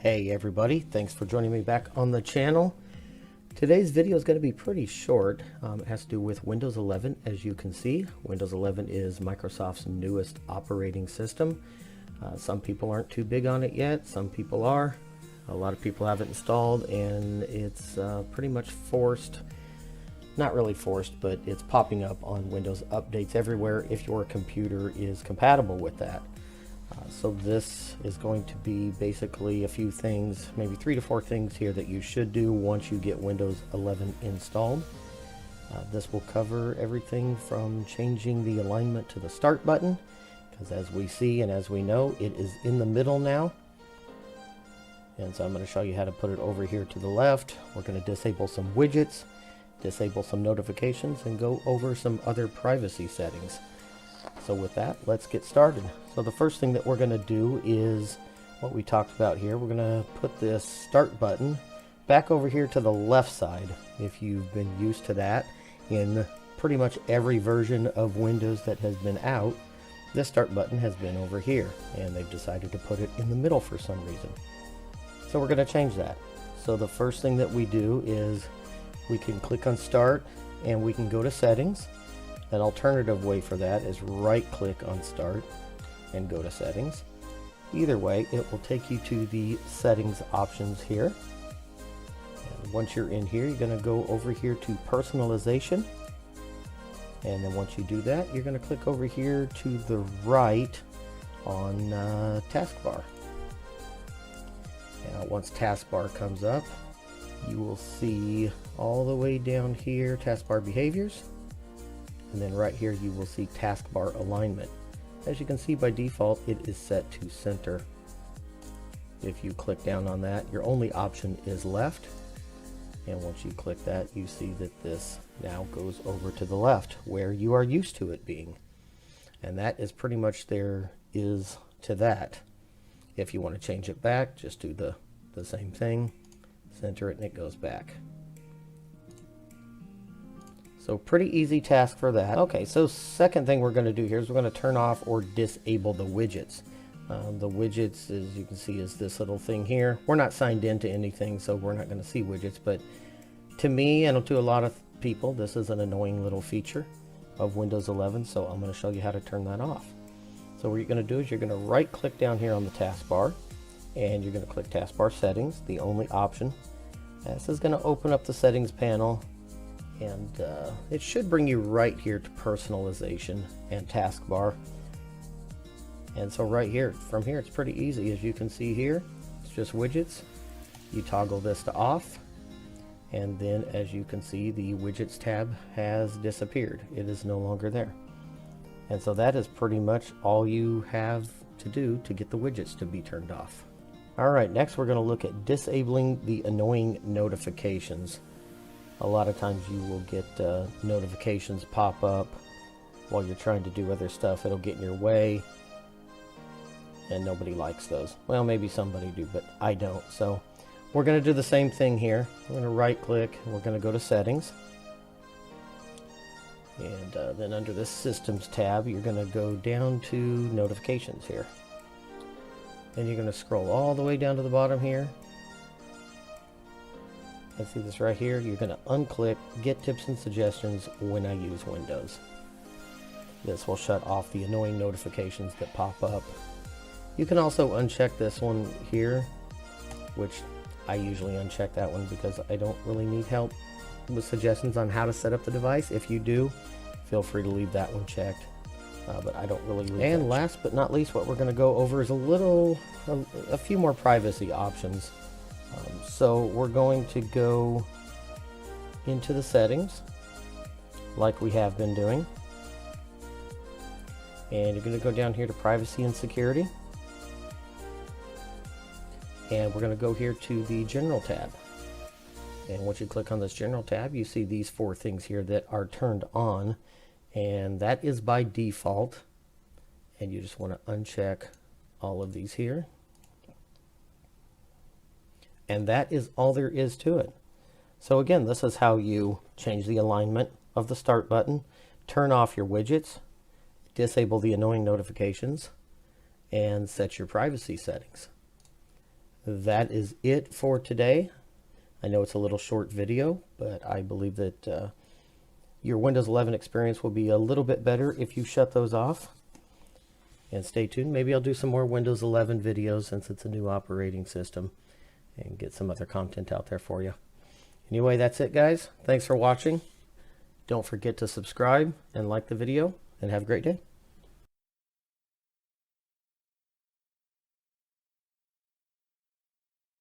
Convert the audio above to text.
Hey everybody, thanks for joining me back on the channel. Today's video is going to be pretty short. It has to do with Windows 11. As you can see, Windows 11 is Microsoft's newest operating system. Some people aren't too big on it yet, some people are. A lot of people have it installed, and it's pretty much forced. Not really forced, but it's popping up on Windows updates everywhere if your computer is compatible with that. So this is going to be basically a few things, maybe 3 to 4 things here that you should do once you get Windows 11 installed. This will cover everything from changing the alignment to the start button, because as we see and as we know, it is in the middle now. And so I'm going to show you how to put it over here to the left. We're going to disable some widgets, disable some notifications, and go over some other privacy settings. So with that, let's get started. So the first thing that we're going to do is what we talked about here. We're going to put this start button back over here to the left side. If you've been used to that in pretty much every version of Windows that has been out, this start button has been over here, and they've decided to put it in the middle for some reason. So we're going to change that. So the first thing that we do is we can click on Start, and we can go to Settings. An alternative way for that is right click on Start and go to Settings. Either way, it will take you to the settings options here. And once you're in here, you're going to go over here to Personalization. And then once you do that, you're going to click over here to the right on Taskbar. Now once Taskbar comes up, you will see all the way down here Taskbar Behaviors. And then right here you will see Taskbar Alignment. As you can see, by default it is set to center. If you click down on that, your only option is left. And once you click that, you see that this now goes over to the left where you are used to it being. And that is pretty much there is to that. If you want to change it back, just do the same thing. Center it and it goes back. So pretty easy task for that. Okay, so second thing we're going to do here is we're going to turn off or disable the widgets. The widgets, as you can see, is this little thing here. We're not signed into anything, so we're not going to see widgets, but to me and to a lot of people, this is an annoying little feature of Windows 11, so I'm going to show you how to turn that off. So what you're going to do is you're going to right click down here on the taskbar, and you're going to click Taskbar Settings, the only option. This is going to open up the settings panel, and it should bring you right here to Personalization and Taskbar. And so right here, from here, it's pretty easy. As you can see here, it's just widgets. You toggle this to off, and then as you can see, the widgets tab has disappeared. It is no longer there. And so that is pretty much all you have to do to get the widgets to be turned off. Alright, next we're going to look at disabling the annoying notifications. A lot of times you will get notifications pop up while you're trying to do other stuff. It'll get in your way, and nobody likes those. Well, maybe somebody do, but I don't. So we're going to do the same thing here. We're going to right click, and we're going to go to Settings. And then under the Systems tab, you're going to go down to Notifications here. Then you're going to scroll all the way down to the bottom here. And see this right here? You're going to unclick Get Tips and Suggestions when I use Windows. This will shut off the annoying notifications that pop up. You can also uncheck this one here, which I usually uncheck that one because I don't really need help with suggestions on how to set up the device. If you do, feel free to leave that one checked. But I don't really leave. And last but not least, what we're going to go over is a few more privacy options. So we're going to go into the settings like we have been doing, and you're going to go down here to Privacy and Security, and we're going to go here to the General tab. And once you click on this General tab, you see these 4 things here that are turned on, and that is by default, and you just want to uncheck all of these here. And that is all there is to it. So again, this is how you change the alignment of the start button, turn off your widgets, disable the annoying notifications, and set your privacy settings. that is it for today. I know it's a little short video, but I believe that your Windows 11 experience will be a little bit better if you shut those off. And stay tuned. Maybe I'll do some more Windows 11 videos since it's a new operating system and get some other content out there for you. Anyway, that's it, guys. Thanks for watching. Don't forget to subscribe and like the video, and have a great day.